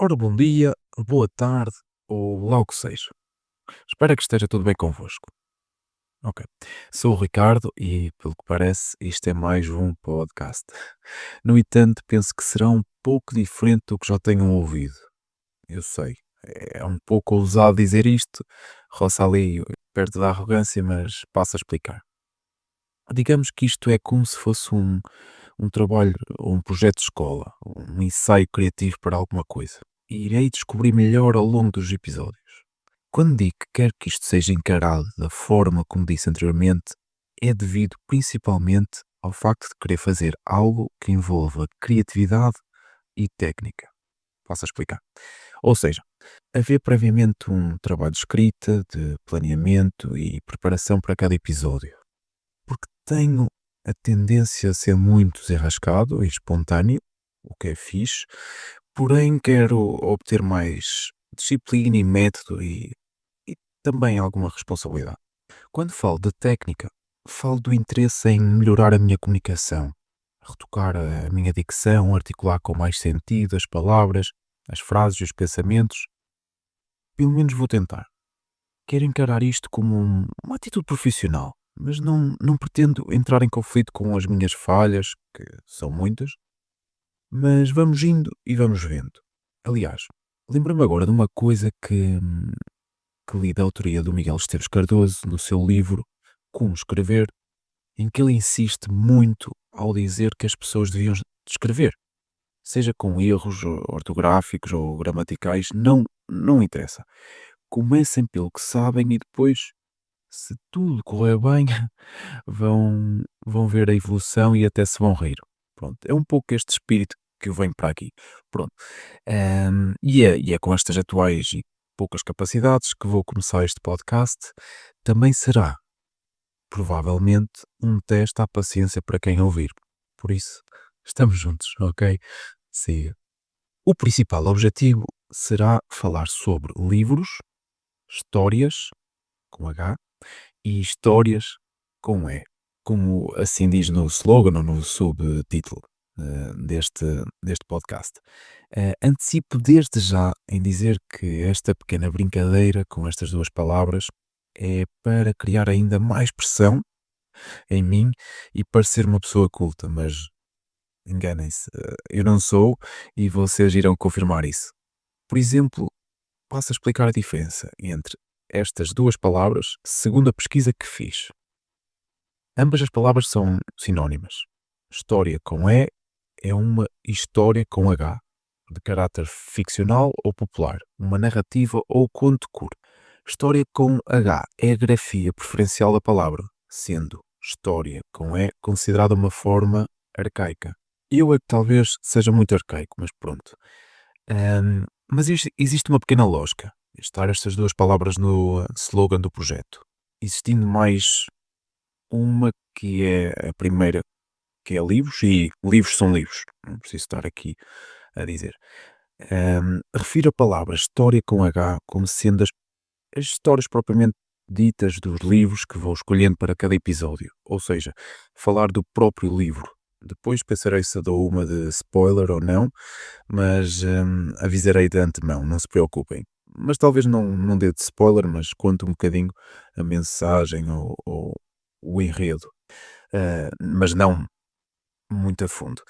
Ora, bom dia, boa tarde ou lá o que seja. Espero que esteja tudo bem convosco. Ok. Sou o Ricardo e, pelo que parece, isto é mais um podcast. No entanto, penso que será um pouco diferente do que já tenham ouvido. Eu sei, é um pouco ousado dizer isto, roça ali perto da arrogância, mas passo a explicar. Digamos que isto é como se fosse um trabalho ou um projeto de escola, um ensaio criativo para alguma coisa. E irei descobrir melhor ao longo dos episódios. Quando digo que quero que isto seja encarado da forma como disse anteriormente, é devido principalmente ao facto de querer fazer algo que envolva criatividade e técnica. Posso explicar? Ou seja, haver previamente um trabalho de escrita, de planeamento e preparação para cada episódio. Porque tenho a tendência a ser muito desenrascado e espontâneo, o que é fixe, porém quero obter mais disciplina e método e também alguma responsabilidade. Quando falo de técnica, falo do interesse em melhorar a minha comunicação, retocar a minha dicção, articular com mais sentido as palavras, as frases e os pensamentos. Pelo menos vou tentar. Quero encarar isto como uma atitude profissional, mas não pretendo entrar em conflito com as minhas falhas, que são muitas, mas vamos indo e vamos vendo. Aliás, lembro-me agora de uma coisa que li da autoria do Miguel Esteves Cardoso no seu livro Como Escrever, em que ele insiste muito ao dizer que as pessoas deviam escrever, seja com erros ortográficos ou gramaticais, não interessa. Comecem pelo que sabem e depois, se tudo correr bem, vão ver a evolução e até se vão rir. Pronto, é um pouco este espírito que eu venho para aqui. Pronto. E é com estas atuais e poucas capacidades que vou começar este podcast. Também será, provavelmente, um teste à paciência para quem ouvir. Por isso, estamos juntos, ok? Siga. O principal objetivo será falar sobre livros, histórias, com H, e histórias com E, como assim diz no slogan ou no subtítulo deste podcast. Antecipo desde já em dizer que esta pequena brincadeira com estas duas palavras é para criar ainda mais pressão em mim e parecer uma pessoa culta, mas enganem-se, eu não sou e vocês irão confirmar isso. Por exemplo, passo a explicar a diferença entre estas duas palavras segundo a pesquisa que fiz. Ambas as palavras são sinónimas. História com E é uma história com H, de caráter ficcional ou popular, uma narrativa ou conto curto. História com H é a grafia preferencial da palavra, sendo história com E considerada uma forma arcaica. Eu é que talvez seja muito arcaico, mas pronto. Mas existe uma pequena lógica, estar estas duas palavras no slogan do projeto. Existindo mais uma que é a primeira, que é livros, e livros são livros, não preciso estar aqui a dizer. Refiro a palavra história com H como sendo as histórias propriamente ditas dos livros que vou escolhendo para cada episódio, ou seja, falar do próprio livro. Depois pensarei se dou uma de spoiler ou não, mas avisarei de antemão, não se preocupem. Mas talvez não dê de spoiler, mas conto um bocadinho a mensagem ou o enredo, mas não muito a fundo.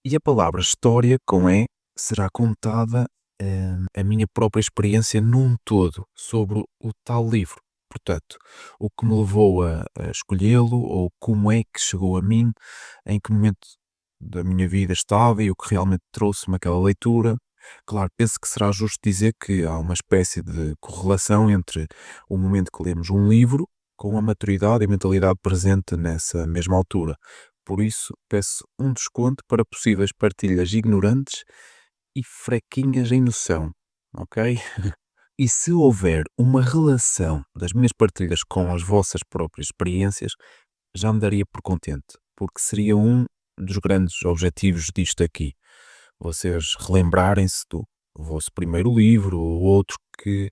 E a palavra história, com E, será contada a minha própria experiência num todo sobre o tal livro. Portanto, o que me levou a escolhê-lo ou como é que chegou a mim, em que momento da minha vida estava e o que realmente trouxe-me aquela leitura. Claro, penso que será justo dizer que há uma espécie de correlação entre o momento que lemos um livro com a maturidade e mentalidade presente nessa mesma altura. Por isso, peço um desconto para possíveis partilhas ignorantes e fraquinhas em noção, ok? E se houver uma relação das minhas partilhas com as vossas próprias experiências, já me daria por contente, porque seria um dos grandes objetivos disto aqui. Vocês relembrarem-se do vosso primeiro livro ou outro que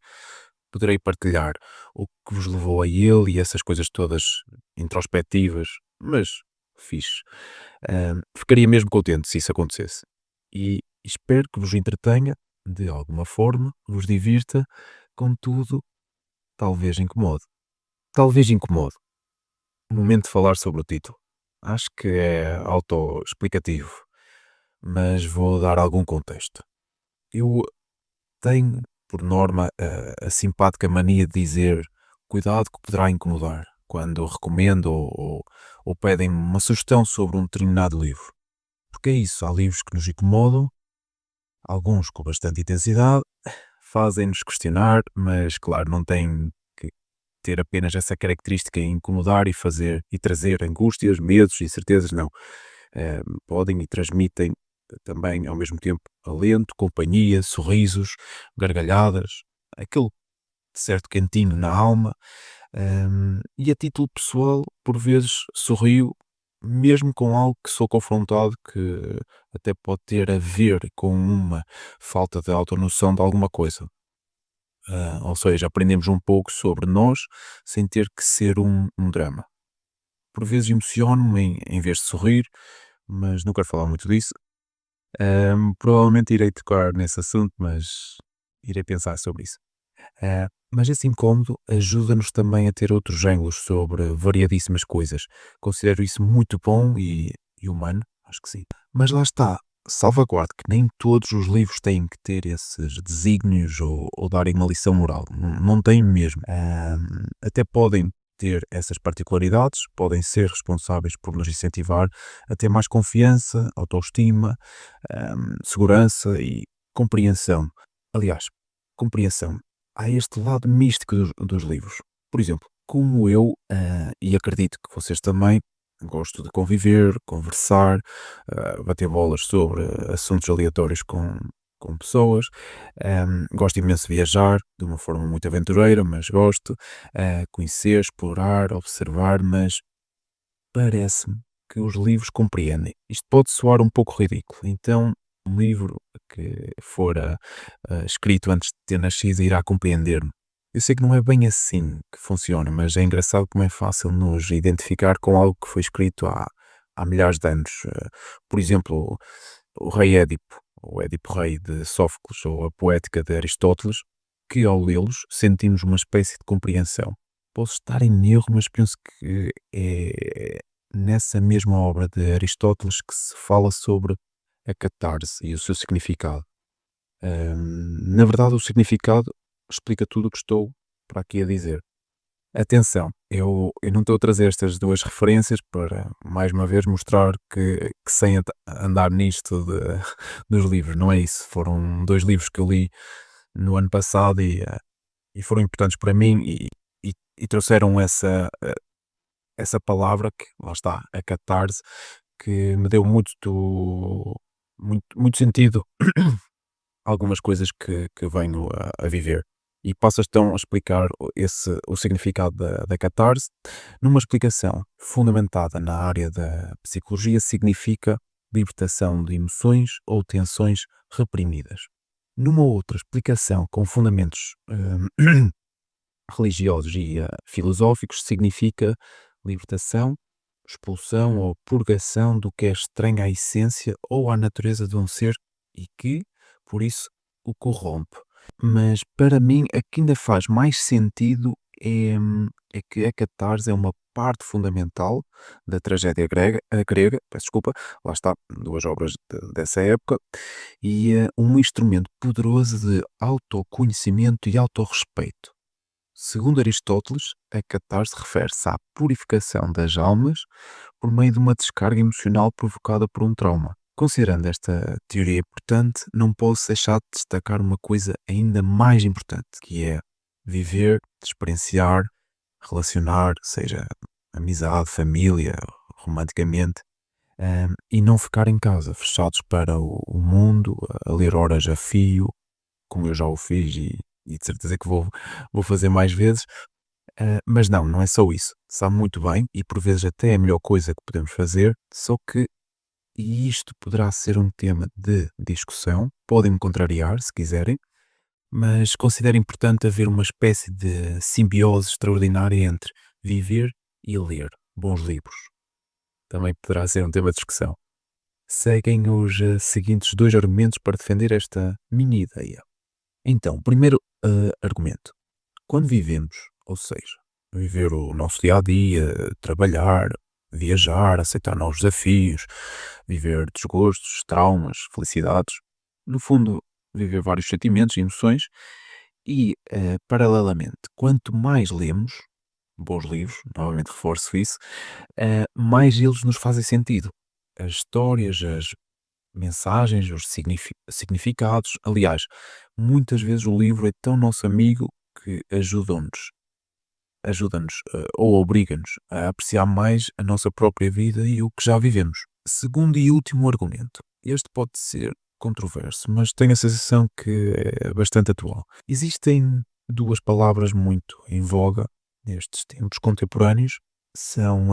poderei partilhar, o que vos levou a ele e essas coisas todas introspectivas, mas fixe. Ficaria mesmo contente se isso acontecesse. E espero que vos entretenha de alguma forma, vos divirta, contudo, talvez incomode. Talvez incomode. O momento de falar sobre o título. Acho que é autoexplicativo, mas vou dar algum contexto. Eu tenho, por norma, a simpática mania de dizer cuidado que poderá incomodar quando recomendo ou pedem uma sugestão sobre um determinado livro. Porque é isso, há livros que nos incomodam, alguns com bastante intensidade, fazem-nos questionar, mas claro, não têm que ter apenas essa característica em incomodar e fazer e trazer angústias, medos e certezas, não. Podem e transmitem também ao mesmo tempo alento, companhia, sorrisos, gargalhadas, aquele certo cantinho na alma. E a título pessoal, por vezes sorrio mesmo com algo que sou confrontado que até pode ter a ver com uma falta de autonoção de alguma coisa. Ou seja, aprendemos um pouco sobre nós sem ter que ser um drama. Por vezes emociono-me em vez de sorrir, mas não quero falar muito disso. Provavelmente irei tocar nesse assunto, mas irei pensar sobre isso. Mas esse incómodo ajuda-nos também a ter outros ângulos sobre variadíssimas coisas. Considero isso muito bom e humano, acho que sim. Mas lá está, salvaguardo que nem todos os livros têm que ter esses desígnios ou darem uma lição moral. Não têm mesmo. Até podem ter essas particularidades, podem ser responsáveis por nos incentivar a ter mais confiança, autoestima, segurança e compreensão. Aliás, compreensão. Há este lado místico dos livros. Por exemplo, como eu, e acredito que vocês também, gosto de conviver, conversar, bater bolas sobre assuntos aleatórios com pessoas. Gosto imenso de viajar, de uma forma muito aventureira, mas gosto. Conhecer, explorar, observar, mas parece-me que os livros compreendem. Isto pode soar um pouco ridículo. Então, um livro que fora escrito antes de ter nascido irá compreender-me. Eu sei que não é bem assim que funciona, mas é engraçado como é fácil nos identificar com algo que foi escrito há milhares de anos. Por exemplo, o Rei Édipo, o Édipo Rei de Sófocles, ou a Poética de Aristóteles, que ao lê-los sentimos uma espécie de compreensão. Posso estar em erro, mas penso que é nessa mesma obra de Aristóteles que se fala sobre a catarse e o seu significado. Na verdade, o significado explica tudo o que estou para aqui a dizer. Atenção, eu não estou a trazer estas duas referências para, mais uma vez, mostrar que sei andar nisto dos livros. Não é isso. Foram dois livros que eu li no ano passado e foram importantes para mim e trouxeram essa palavra que, lá está, a catarse, que me deu muito sentido a algumas coisas que venho a viver. E passo então a explicar o significado da catarse. Numa explicação fundamentada na área da psicologia, significa libertação de emoções ou tensões reprimidas. Numa outra explicação com fundamentos religiosos e filosóficos, significa libertação, expulsão ou purgação do que é estranho à essência ou à natureza de um ser e que, por isso, o corrompe. Mas para mim, a que ainda faz mais sentido é que a catarse é uma parte fundamental da tragédia grega, peço desculpa, lá está, duas obras dessa época, e é um instrumento poderoso de autoconhecimento e autorrespeito. Segundo Aristóteles, a catarse refere-se à purificação das almas por meio de uma descarga emocional provocada por um trauma. Considerando esta teoria importante, não posso deixar de destacar uma coisa ainda mais importante, que é viver, experienciar, relacionar, seja amizade, família, romanticamente, e não ficar em casa, fechados para o mundo, a ler horas a fio, como eu já o fiz e de certeza que vou fazer mais vezes. Mas não é só isso. Sabe muito bem e por vezes até é a melhor coisa que podemos fazer, só que e isto poderá ser um tema de discussão, podem-me contrariar se quiserem, mas considero importante haver uma espécie de simbiose extraordinária entre viver e ler bons livros. Também poderá ser um tema de discussão. seguem os seguintes dois argumentos para defender esta mini ideia. Então, primeiro argumento. Quando vivemos, ou seja, viver o nosso dia a dia, trabalhar, viajar, aceitar novos desafios, viver desgostos, traumas, felicidades, no fundo, viver vários sentimentos e emoções, e, paralelamente, quanto mais lemos bons livros, novamente reforço isso, mais eles nos fazem sentido. As histórias, as mensagens, os significados. Aliás, muitas vezes o livro é tão nosso amigo que ajuda-nos, ou obriga-nos a apreciar mais a nossa própria vida e o que já vivemos. Segundo e último argumento. Este pode ser controverso, mas tenho a sensação que é bastante atual. Existem duas palavras muito em voga nestes tempos contemporâneos, são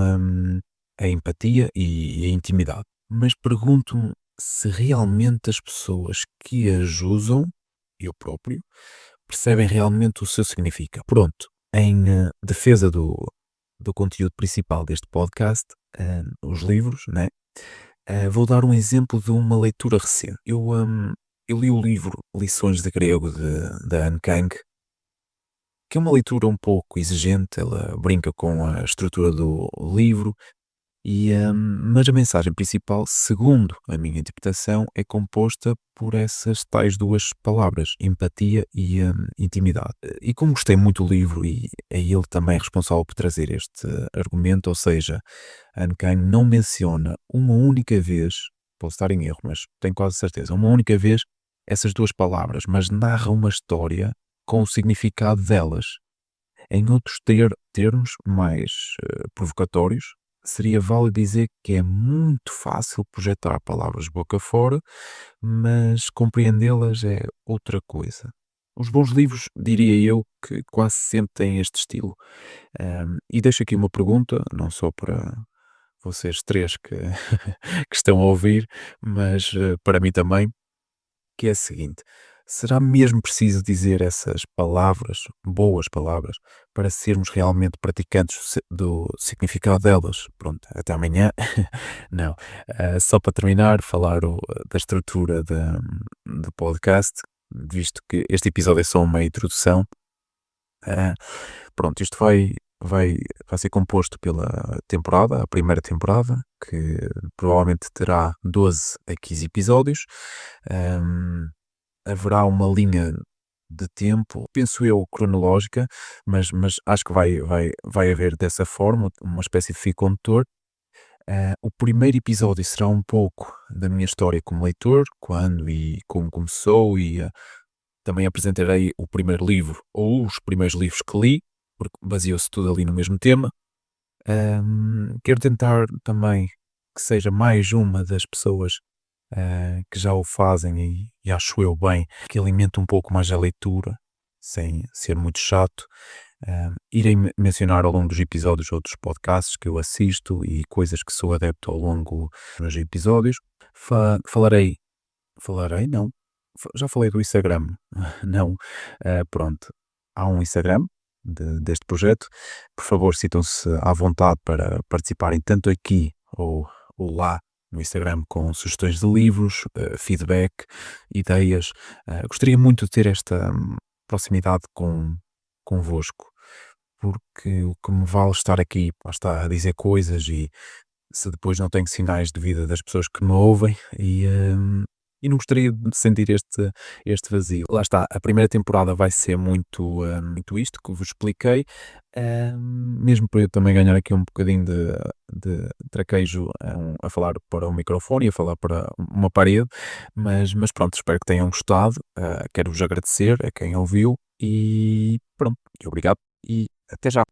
a empatia e a intimidade. Mas pergunto-me se realmente as pessoas que as usam, eu próprio, percebem realmente o seu significado. Pronto, em defesa do conteúdo principal deste podcast, os livros, né? Vou dar um exemplo de uma leitura recente. Eu li o livro Lições de Grego da Anne Kang, que é uma leitura um pouco exigente, ela brinca com a estrutura do livro, mas a mensagem principal, segundo a minha interpretação, é composta por essas tais duas palavras, empatia e intimidade. E como gostei muito do livro e é ele também responsável por trazer este argumento, ou seja, Anne Kang não menciona uma única vez, posso estar em erro, mas tenho quase certeza, uma única vez essas duas palavras, mas narra uma história com o significado delas. Em outros termos mais provocatórios, seria válido dizer que é muito fácil projetar palavras boca fora, mas compreendê-las é outra coisa. Os bons livros, diria eu, que quase sempre têm este estilo. E deixo aqui uma pergunta, não só para vocês três que, que estão a ouvir, mas para mim também, que é a seguinte: será mesmo preciso dizer essas palavras, boas palavras, para sermos realmente praticantes do significado delas? Pronto, até amanhã. Não. Só para terminar, falar da estrutura do podcast, visto que este episódio é só uma introdução. Ah, Pronto, isto vai ser composto pela temporada, a primeira temporada, que provavelmente terá 12 a 15 episódios. Ahm, Haverá uma linha de tempo, penso eu, cronológica, mas acho que vai haver dessa forma, uma espécie de fio condutor. O primeiro episódio será um pouco da minha história como leitor, quando e como começou, e também apresentarei o primeiro livro, ou os primeiros livros que li, porque baseou-se tudo ali no mesmo tema. Quero tentar também que seja mais uma das pessoas que já o fazem e acho eu bem, que alimente um pouco mais a leitura, sem ser muito chato. Irei mencionar ao longo dos episódios outros podcasts que eu assisto e coisas que sou adepto ao longo dos episódios. Falarei, não, já falei do Instagram, não, pronto, há um Instagram deste projeto, por favor sintam-se à vontade para participarem tanto aqui ou lá no Instagram com sugestões de livros, feedback, ideias. Gostaria muito de ter esta proximidade convosco, porque o que me vale estar aqui, lá está, a dizer coisas e se depois não tenho sinais de vida das pessoas que me ouvem e não gostaria de sentir este vazio. Lá está, a primeira temporada vai ser muito isto que vos expliquei, mesmo para eu também ganhar aqui um bocadinho de traquejo a falar para o microfone e a falar para uma parede, mas pronto, espero que tenham gostado. Quero-vos agradecer a quem ouviu e pronto, e obrigado e até já.